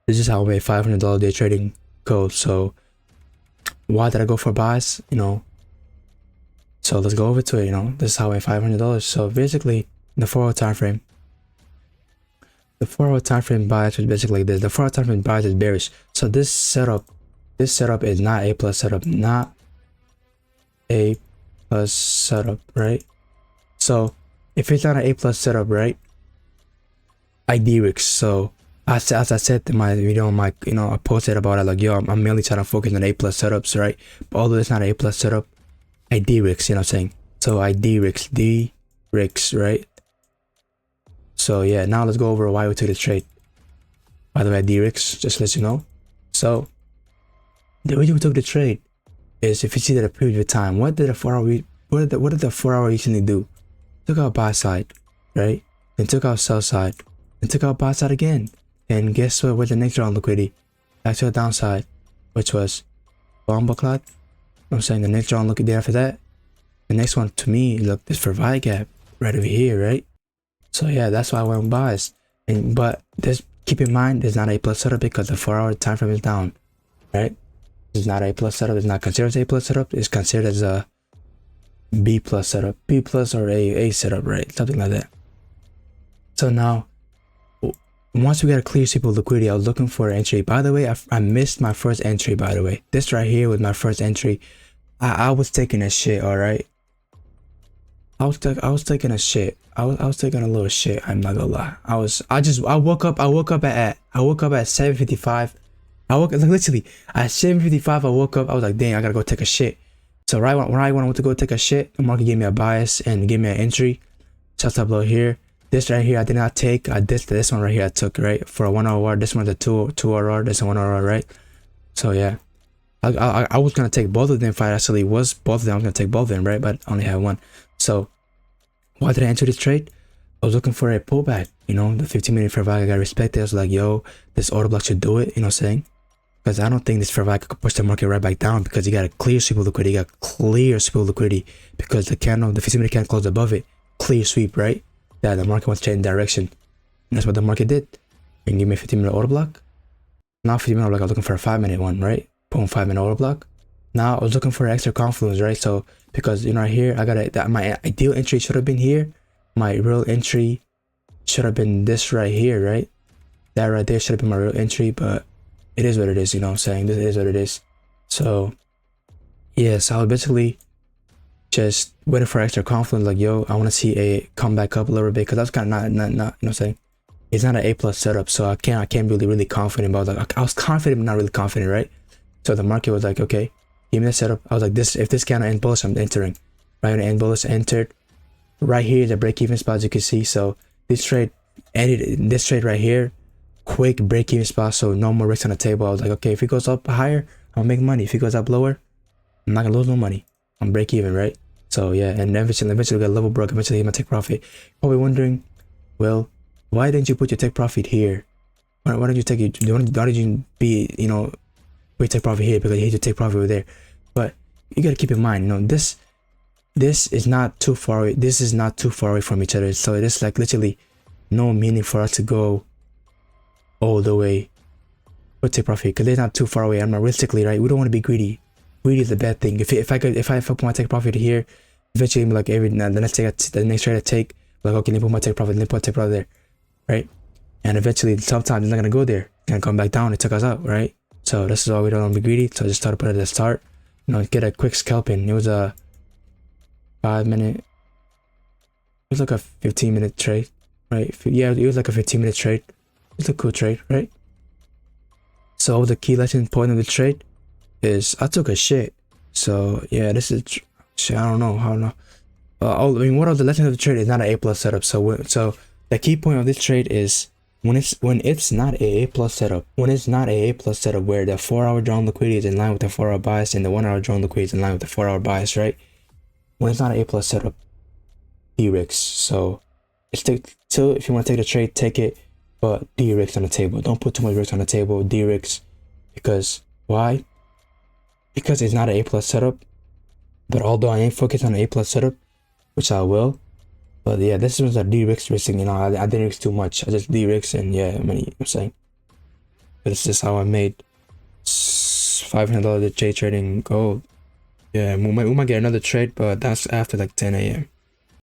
This is how I made $500 day trading code. So why did I go for buys? So let's go over to it. This is how I made $500. So basically, the 4-hour time frame. The 4-hour time frame bias was basically this. The 4-hour time frame bias is bearish. So this setup is not A plus setup, not A plus setup, right? So if it's not an A plus setup, right, I de-risk. So as I said in my video, I posted about it, like, yo, I'm mainly trying to focus on A plus setups, right? But although it's not an A plus setup, I de-risk, you know what I'm saying? So I de-risk, right? So yeah, now let's go over why we took the trade. By the way, I de-risk, just to let you know. So the reason we took the trade is, if you see that the previous time, what did the 4-hour recently do? Took out buy side, right? Then took out sell side, then took out buy side again. And guess what? Where's the next round liquidity? Back to the downside, which was bomb clock. I'm saying the next round liquidity after that. The next one to me, look, this for buy gap right over here, right? So yeah, that's why I went buys. But just keep in mind, there's not a plus setup because the 4-hour time frame is down, right? It's not a plus setup. It's not considered as a plus setup. It's considered as a B plus setup, B plus or A setup, right? Something like that. So now, once we got a clear sweep of liquidity, I was looking for an entry. By the way, I missed my first entry, by the way. This right here was my first entry. I was taking a shit, all right? I was taking a shit. I was taking a little shit. I'm not gonna lie. I woke up at 7:55. I woke, like, literally at 7:55. I woke up. I was like, dang, I gotta go take a shit. So right when I went to go take a shit, the market gave me a bias and gave me an entry. Shut up below here. This right here I did not take. This one right here I took, right, for a 1-hour. This one's a 2-hour. This is a 1-hour, right? So yeah, I was gonna take both of them if I actually was both of them. I was gonna take both of them, right? But I only had one. So why did I enter this trade? I was looking for a pullback. The 15-minute fair value I got respected. I was like, yo, this order block should do it. You know what I'm saying? Because I don't think this fair value could push the market right back down, because you got a clear sweep of liquidity. You got clear sweep of liquidity because the 15-minute candle closed above it. Clear sweep, right? That the market wants to change direction. And that's what the market did. And give me a 15-minute order block. Now 15-minute order block, I was looking for a 5-minute one, right? Boom, 5-minute order block. Now I was looking for an extra confluence, right? So because right here, I got my ideal entry should have been here. My real entry should have been this right here, right? That right there should have been my real entry, but it is what it is, you know what I'm saying? This is what it is. So yeah, so I was basically just waiting for extra confluence, like, yo, I want to see a come back up a little bit, because I was kind of not, you know what I'm saying? It's not an A plus setup, so I can't be really confident about that. I was confident, but not really confident, right? So the market was like, okay, give me the setup. I was like, if this candle end bullish, I'm entering. Right when end bullish, entered. Right here, the break-even spot, as you can see. So this trade ended. This trade right here, quick break-even spot. So no more risks on the table. I was like, okay, if it goes up higher, I'll make money. If it goes up lower, I'm not gonna lose no money. I'm break even, right? So yeah, and eventually we get level broke. Eventually, I'm gonna take profit. Probably wondering, well, why didn't you put your take profit here? Why don't you take it? Why did you be, we take profit here? Because you hate to take profit over there. But you gotta keep in mind, this is not too far away. This is not too far away from each other. So it's like literally no meaning for us to go all the way for take profit, because they're not too far away. I'm realistically, right? We don't want to be greedy. Greedy is a bad thing. If I put my take profit here, eventually, like the next trade I take, like, okay, let me put my take profit, there, right? And eventually, sometimes it's not gonna go there. It's gonna come back down. It took us out, right? So this is why we don't want to be greedy. So I just started put it at the start, get a quick scalping. It was a 5-minute. It was like a 15-minute trade, right? Yeah, it was like a 15-minute trade. It's a cool trade, right? So the key lesson point of the trade is I took a shit. So yeah, this is shit. I don't know. What are the lessons of the trade is not an A plus setup. So the key point of this trade is when it's not a A plus setup. When it's not a A plus setup, where the 4-hour drawn liquidity is in line with the 4-hour bias and the 1-hour drawn liquidity is in line with the 4-hour bias, right? When it's not an A plus setup, de-risk. So still, if you want to take the trade, take it, but de-risk on the table. Don't put too much risk on the table. De-risk, because why? Because it's not an A plus setup. But although I ain't focused on an A plus setup, which I will, but yeah, this was a de-risk risking. I didn't risk too much. I just de-risk, and yeah, I'm saying. But it's just how I made $500 day trading gold. Yeah, we might get another trade, but that's after like 10 a.m.